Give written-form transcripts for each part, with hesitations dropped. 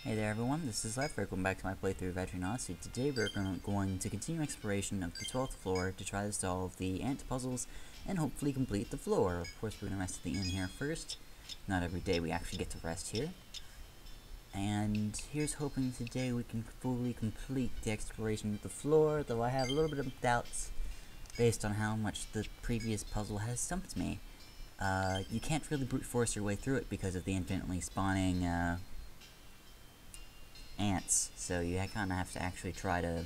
Hey there everyone, this is Lev. Welcome back to my playthrough of Etrian Odyssey. Today we're going to continue exploration of the 12th floor to try to solve the ant puzzles and hopefully complete the floor. Of course we're going to rest at the inn here first. Not every day we actually get to rest here. And here's hoping today we can fully complete the exploration of the floor, though I have a little bit of doubts based on how much the previous puzzle has stumped me. You can't really brute force your way through it because of the infinitely spawning ants, so you kind of have to actually try to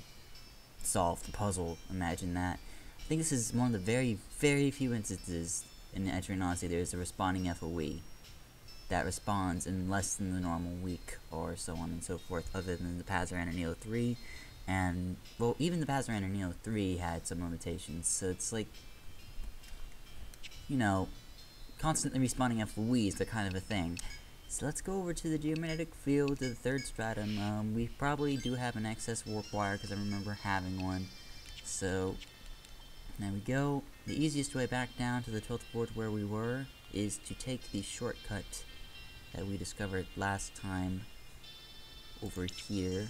solve the puzzle. Imagine that. I think this is one of the very, very few instances in Etrian Odyssey there's a responding FOE that responds in less than the normal week, or so on and so forth, other than the Pazaran Neo 3, and, well, even the Pazaran Neo 3 had some limitations, so it's like, you know, constantly responding FOEs, they're kind of a thing. So let's go over to the geomagnetic field, to the third stratum. We probably do have an excess warp wire, because I remember having one. So, there we go. The easiest way back down to the 12th floor to where we were is to take the shortcut that we discovered last time over here.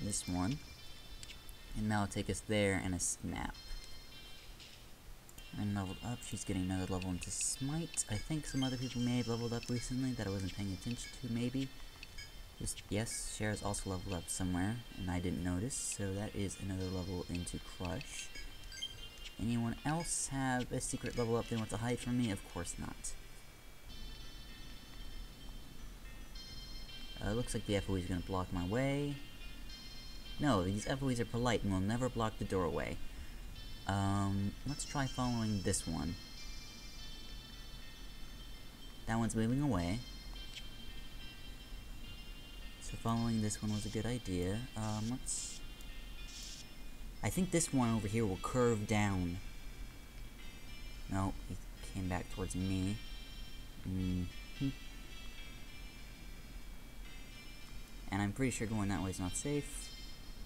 This one. And that'll take us there in a snap. And leveled up, she's getting another level into Smite. I think some other people may have leveled up recently that I wasn't paying attention to, maybe. Yes, Cher's also leveled up somewhere, and I didn't notice, so that is another level into Crush. Anyone else have a secret level up they want to hide from me? Of course not. Looks like the FOE is going to block my way. No, these FOEs are polite and will never block the doorway. Let's try following this one. That one's moving away. So following this one was a good idea. I think this one over here will curve down. No, he came back towards me. And I'm pretty sure going that way is not safe.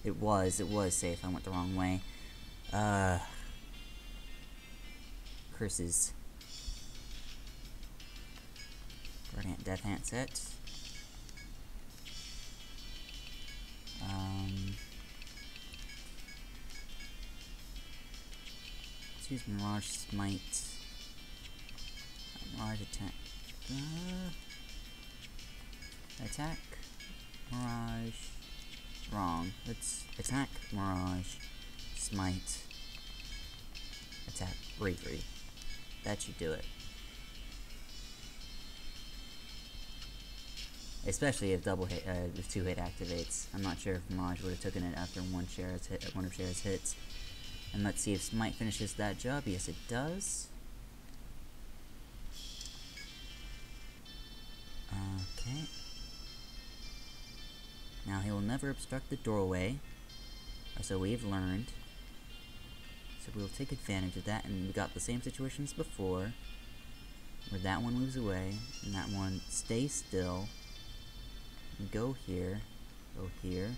It was safe. I went the wrong way. Curses. Guardian Death Ant set. Let's use Mirage Smite. Mirage attack. Attack. Mirage. Wrong. Let's attack. Mirage. Smite. Attack. Bravery. That should do it. Especially if if 2-hit activates. I'm not sure if Mirage would have taken it after one of Cher's hits. And let's see if Smite finishes that job. Yes, it does. Okay. Now he will never obstruct the doorway, or so we've learned. So we'll take advantage of that, and we got the same situation as before, where that one moves away, and that one stays still, and go here, go here,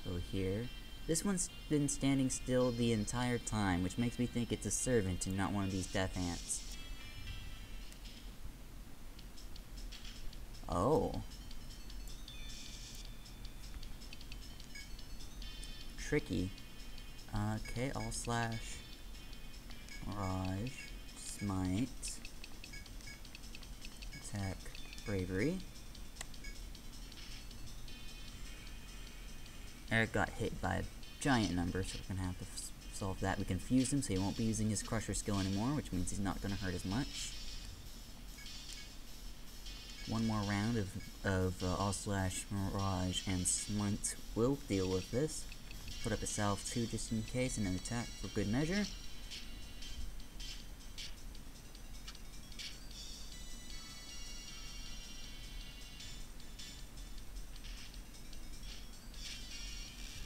go here. This one's been standing still the entire time, which makes me think it's a servant and not one of these death ants. Oh. Tricky. Okay, all slash. Mirage, Smite, attack, Bravery. Eric got hit by a giant number, so we're gonna have to solve that. We confused him, so he won't be using his Crusher skill anymore, which means he's not gonna hurt as much. One more round of all slash, Mirage, and Smite will deal with this. Put up a salve too, just in case, and an attack for good measure.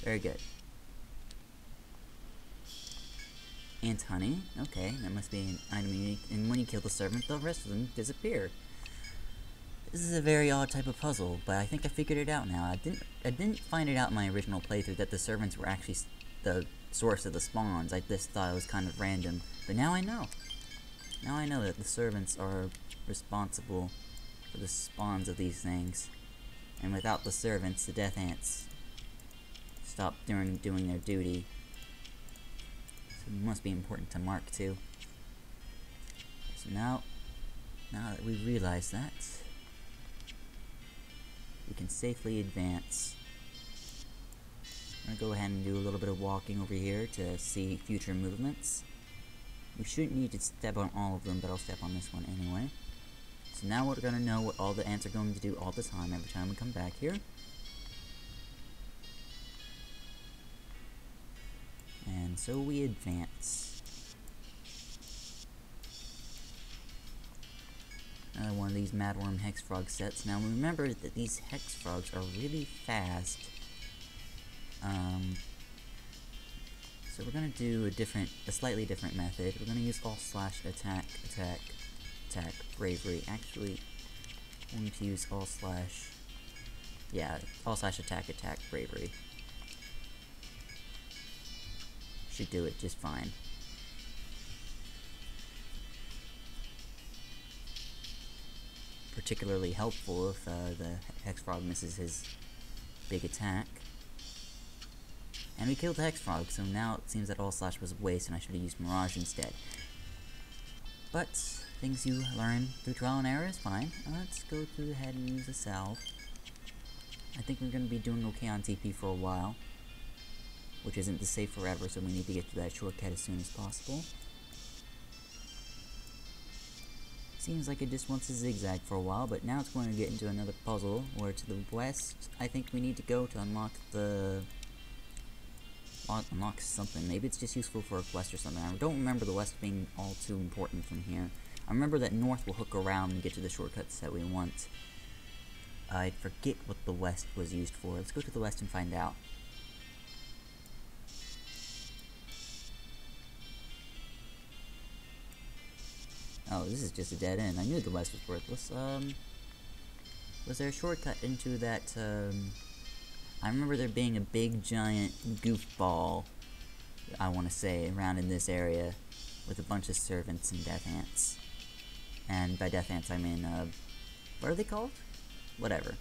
Very good. Ant honey. Okay, that must be an item unique. And when you kill the servant, the rest of them disappear. This is a very odd type of puzzle, but I think I figured it out now. I didn't find it out in my original playthrough that the servants were actually the source of the spawns. I just thought it was kind of random. But now I know. Now I know that the servants are responsible for the spawns of these things. And without the servants, the death ants stop doing their duty. So it must be important to mark too. So now that we've realized that, we can safely advance. I'm gonna go ahead and do a little bit of walking over here to see future movements. We shouldn't need to step on all of them, but I'll step on this one anyway. So now we're gonna know what all the ants are going to do all the time every time we come back here. And so we advance. Another one of these Madworm Hex Frog sets. Now remember that these Hex Frogs are really fast. So we're gonna do a slightly different method. We're gonna use all/attack, bravery. Actually, I'm going to use all/attack, bravery. Should do it just fine. Particularly helpful if the Hex Frog misses his big attack. And we killed the Hex Frog, so now it seems that all/ was a waste and I should have used Mirage instead. But things you learn through trial and error is fine. Let's go ahead and use a salve. I think we're going to be doing okay on TP for a while, which isn't the save forever, so we need to get to that shortcut as soon as possible. Seems like it just wants to zigzag for a while, but now it's going to get into another puzzle, where to the west, I think we need to go to unlock something. Maybe it's just useful for a quest or something. I don't remember the west being all too important from here. I remember that north will hook around and get to the shortcuts that we want. I forget what the west was used for. Let's go to the west and find out. Oh, this is just a dead end. I knew the west was worthless. Was there a shortcut into that, I remember there being a big, giant goofball, I want to say, around in this area, with a bunch of servants and death ants. And by death ants, I mean, what are they called? Whatever.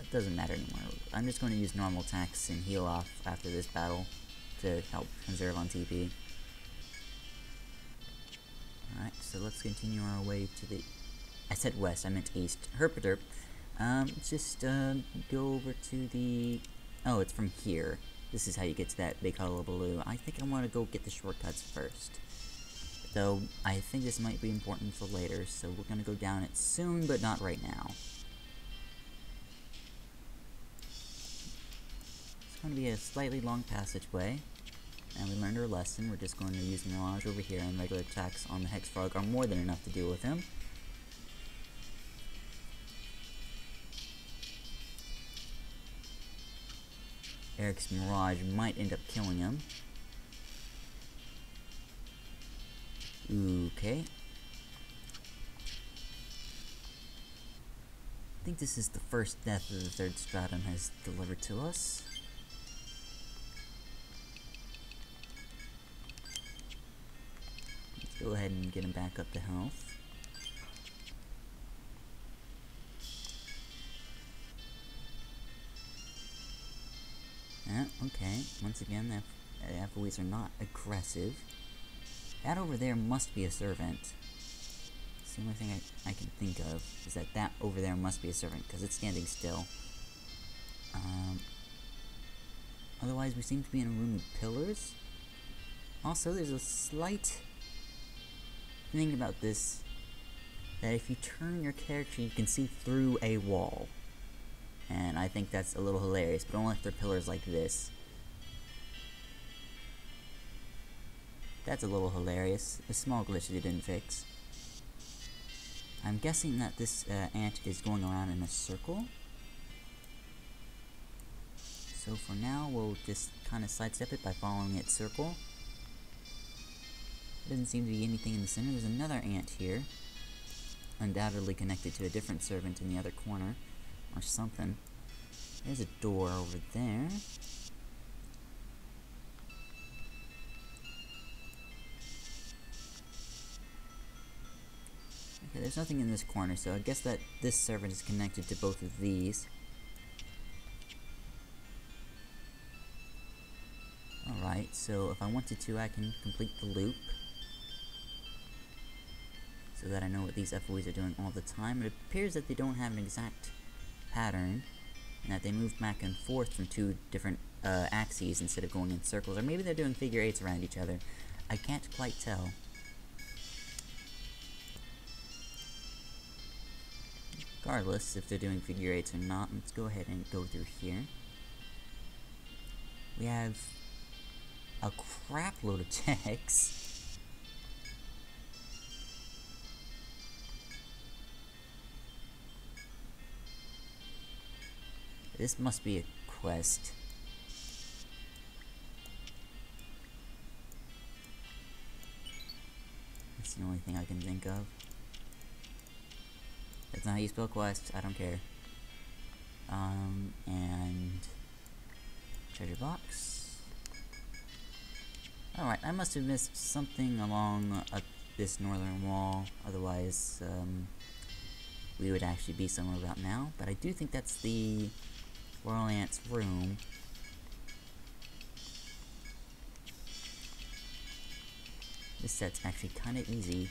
It doesn't matter anymore. I'm just going to use normal attacks and heal off after this battle to help conserve on TP. Alright, so let's continue our way to the... I said west, I meant east. Herpaderp. Let's just go over to the... Oh, it's from here. This is how you get to that big hullabaloo. I think I want to go get the shortcuts first. Though, I think this might be important for later, so we're going to go down it soon, but not right now. It's going to be a slightly long passageway. And we learned our lesson. We're just going to use Mirage over here, and regular attacks on the Hex Frog are more than enough to deal with him. Eric's Mirage might end up killing him. Okay. I think this is the first death that the third stratum has delivered to us. Let's go ahead and get him back up to health. Yeah, okay. Once again, the Apoes are not aggressive. That over there must be a servant. It's the only thing I can think of, is that over there must be a servant, because it's standing still. Otherwise, we seem to be in a room with pillars. Also, there's a slight thing about this, that if you turn your character, you can see through a wall. And I think that's a little hilarious, but only if they're pillars like this. That's a little hilarious. A small glitch they didn't fix. I'm guessing that this ant is going around in a circle. So for now, we'll just kind of sidestep it by following its circle. Doesn't seem to be anything in the center. There's another ant here. Undoubtedly connected to a different servant in the other corner. Or something. There's a door over there. Okay, there's nothing in this corner, so I guess that this servant is connected to both of these. so if I wanted to, I can complete the loop so that I know what these FOEs are doing all the time. It appears that they don't have an exact pattern, and that they move back and forth from two different axes instead of going in circles, or maybe they're doing figure eights around each other. I can't quite tell. Regardless if they're doing figure eights or not, let's go ahead and go through here. We have a crap load of text. This must be a quest. That's the only thing I can think of. That's not how you spell quest, I don't care. And treasure box. Alright, I must have missed something along this northern wall, otherwise we would actually be somewhere about now. But I do think that's the Royal Ant's room. This set's actually kind of easy.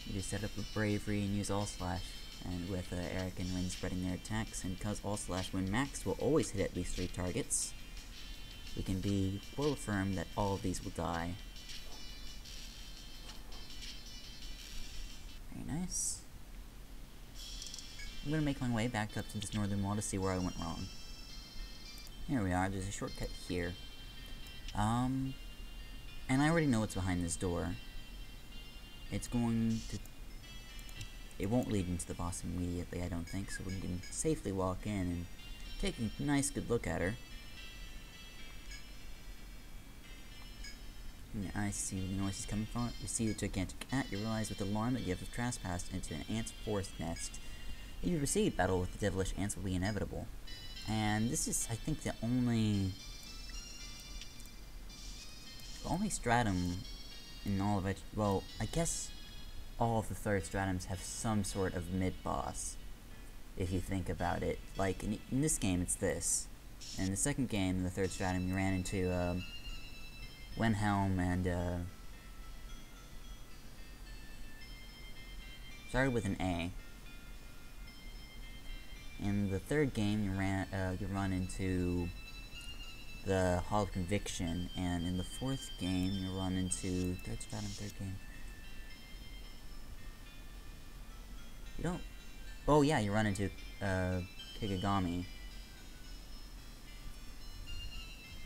You just set up with Bravery and use All Slash, and with Eric and Wynn spreading their attacks, and because All Slash when maxed will always hit at least 3 targets, we can be well affirmed that all of these will die. Very nice. I'm gonna make my way back up to this northern wall to see where I went wrong. Here we are, there's a shortcut here. And I already know what's behind this door. It's going to... It won't lead into the boss immediately, I don't think, so we can safely walk in and take a nice good look at her. And I see where the noise is coming from. You see the gigantic ant, you realize with alarm that you have trespassed into an ant's forest nest. If you proceed, battle with the devilish ants will be inevitable. And this is, I think, the only stratum in all of it. Well, I guess all of the third stratums have some sort of mid-boss, if you think about it. Like, in this game, it's this. In the second game, in the third stratum, you ran into, Wenhelm and, started with an A. In the third game, you run into the Hall of Conviction, and in the fourth game, you run into third game. You don't. Oh yeah, you run into Kigagami.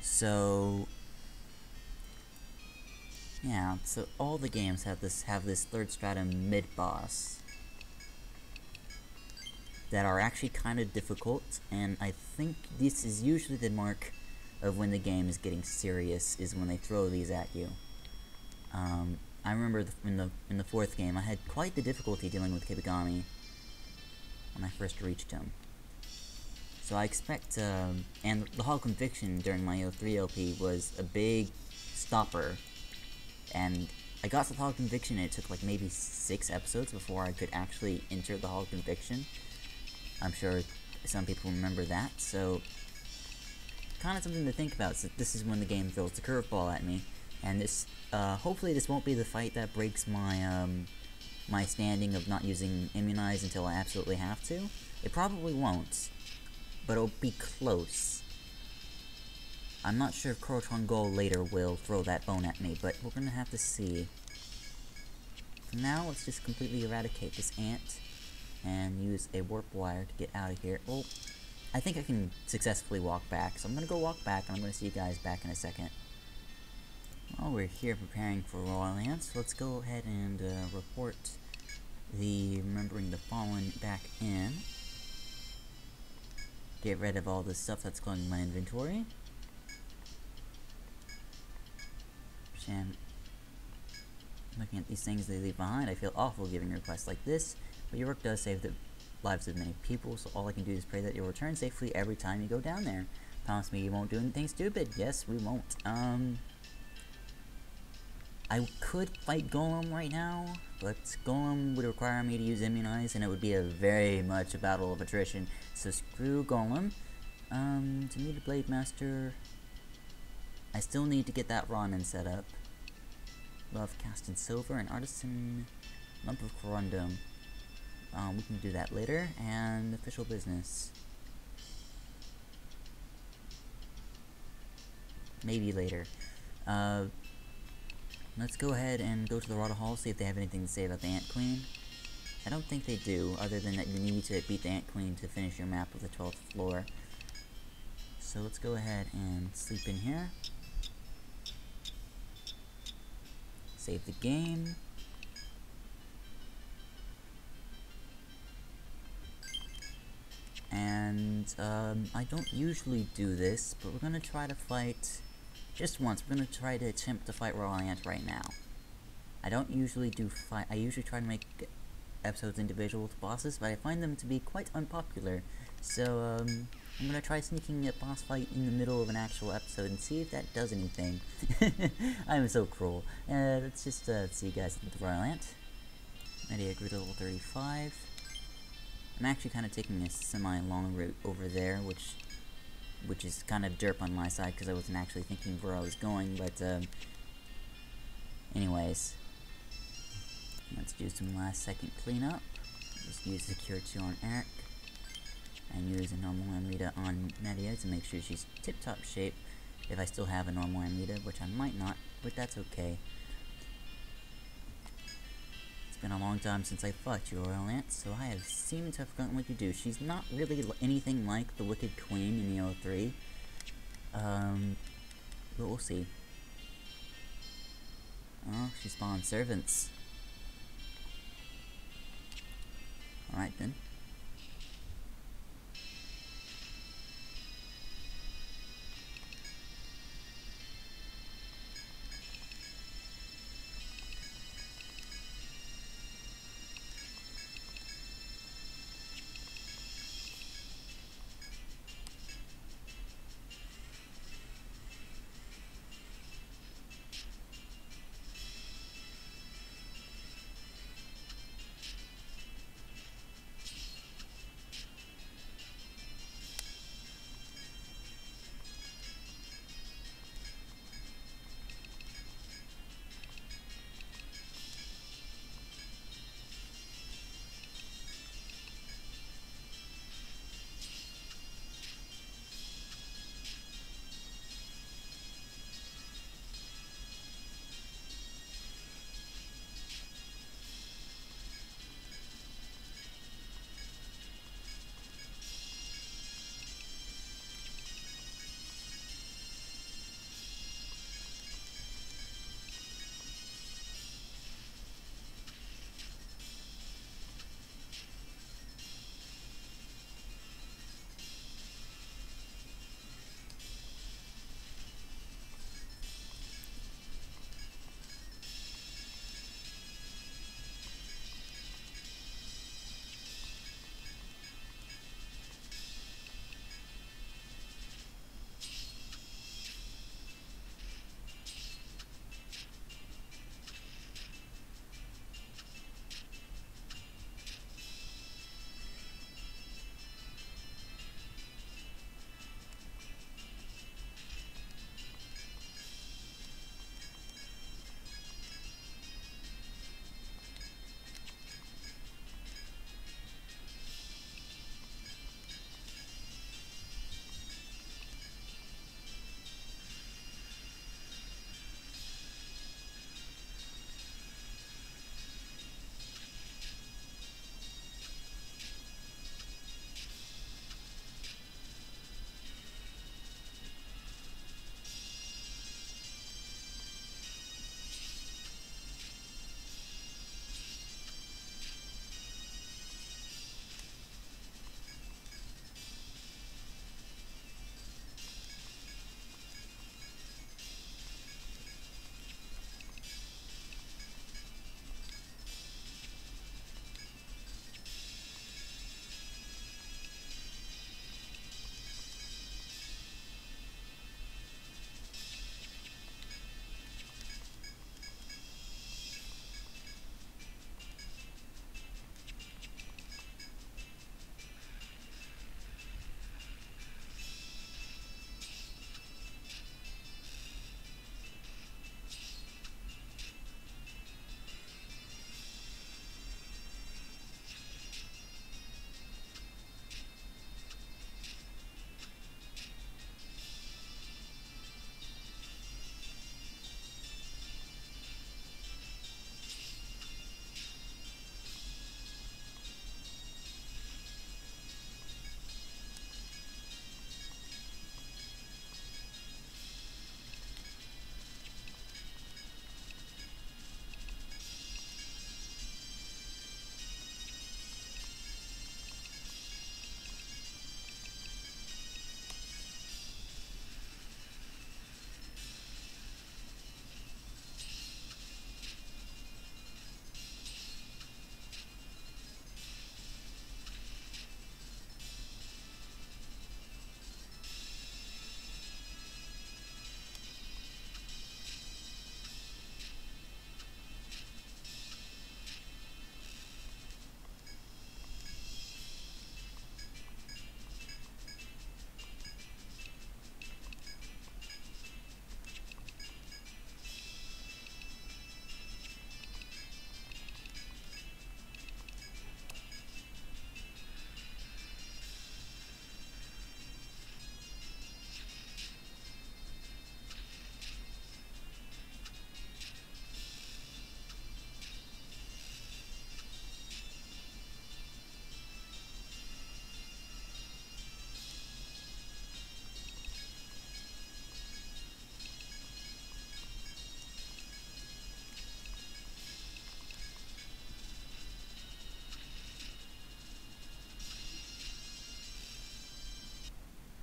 So yeah, so all the games have this third stratum mid boss that are actually kind of difficult, and I think this is usually the mark of when the game is getting serious, is when they throw these at you. I remember in the fourth game, I had quite the difficulty dealing with Kibigami when I first reached him. So I expect, and the Hall of Conviction during my 03 LP was a big stopper, and I got to the Hall of Conviction and it took like maybe 6 episodes before I could actually enter the Hall of Conviction. I'm sure some people remember that, so kind of something to think about. So this is when the game throws the curveball at me, and this, hopefully this won't be the fight that breaks my, my standing of not using Immunize until I absolutely have to. It probably won't, but it'll be close. I'm not sure if Crotron Gold later will throw that bone at me, but we're gonna have to see. For now, let's just completely eradicate this ant and use a warp wire to get out of here. Well, I think I can successfully walk back, so I'm gonna go walk back, and I'm gonna see you guys back in a second. While we're here preparing for Royal Ants, let's go ahead and report the Remembering the Fallen back in. Get rid of all the stuff that's clogging my inventory. And looking at these things they leave behind, I feel awful giving requests like this, but your work does save the lives of many people, so all I can do is pray that you'll return safely every time you go down there. Promise me you won't do anything stupid. Yes, we won't. I could fight Golem right now, but Golem would require me to use Immunize, and it would be a very much a battle of attrition, so screw Golem. To meet a Blade Master, I still need to get that Ronin set up. Love cast in silver and artisan lump of corundum. We can do that later. And official business. Maybe later. Let's go ahead and go to the Rota Hall, see if they have anything to say about the Ant Queen. I don't think they do, other than that you need to beat the Ant Queen to finish your map of the 12th floor. So let's go ahead and sleep in here. Save the game. And, I don't usually do this, but we're gonna try to fight, just once, we're gonna try to attempt to fight Royal Ant right now. I don't usually I usually try to make episodes individual with bosses, but I find them to be quite unpopular. So, I'm gonna try sneaking a boss fight in the middle of an actual episode and see if that does anything. I'm so cruel. Let's just, see you guys at the Royal Ant. Media grew to level 35. I'm actually kind of taking a semi-long route over there, which is kind of derp on my side, because I wasn't actually thinking where I was going, but, anyways. Let's do some last second cleanup. Just use the Cure 2 on Eric. And use a normal Amrita on Media to make sure she's tip-top shape if I still have a normal Amrita, which I might not, but that's okay. It's been a long time since I fought you, Royal Ant, so I have seemed to have forgotten what you do. She's not really anything like the Wicked Queen in EO 3. But we'll see. Oh, she spawned servants. Alright then.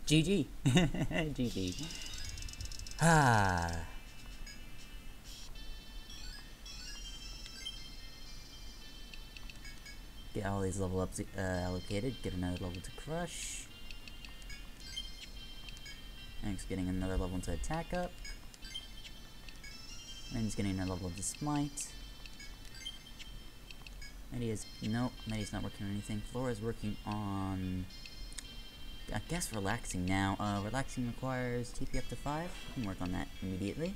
GG. GG. Ah. Get all these level ups allocated. Get another level to crush. Next, getting another level to attack up. And he's getting another level to smite. Medi is nope. Medi's not working on anything. Flora's working on, I guess, relaxing now. Relaxing requires TP up to 5. We can work on that immediately.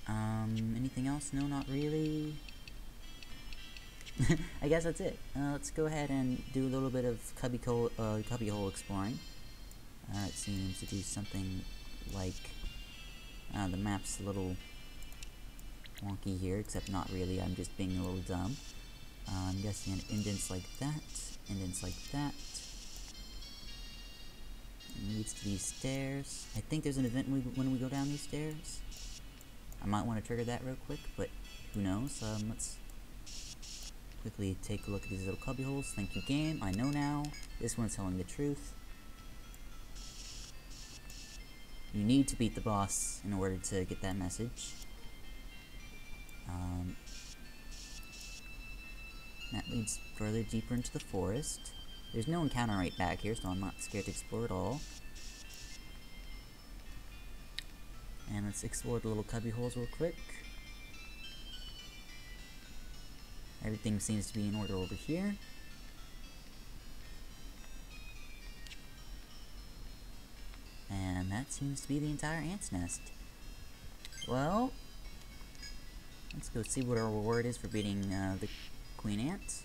Anything else? No, not really. I guess that's it. Let's go ahead and do a little bit of cubbyhole exploring. It seems to do something like, the map's a little wonky here, except not really. I'm just being a little dumb. I'm guessing indents like that, indents like that. It leads to these stairs. I think there's an event when we go down these stairs. I might want to trigger that real quick, but who knows. Let's quickly take a look at these little cubby holes. Thank you, game. I know now. This one's telling the truth. You need to beat the boss in order to get that message. That leads further deeper into the forest. There's no encounter right back here, so I'm not scared to explore at all. And let's explore the little cubby holes real quick. Everything seems to be in order over here. And that seems to be the entire ant's nest. Well, let's go see what our reward is for beating the queen ant.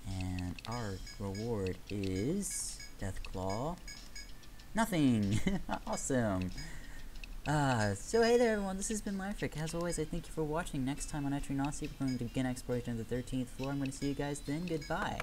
And our reward is Deathclaw. Nothing! Awesome! So hey there everyone, this has been Lyfric. As always, I thank you for watching. Next time on Etrian Odyssey, we're going to begin exploration of the 13th floor. I'm going to see you guys then. Goodbye!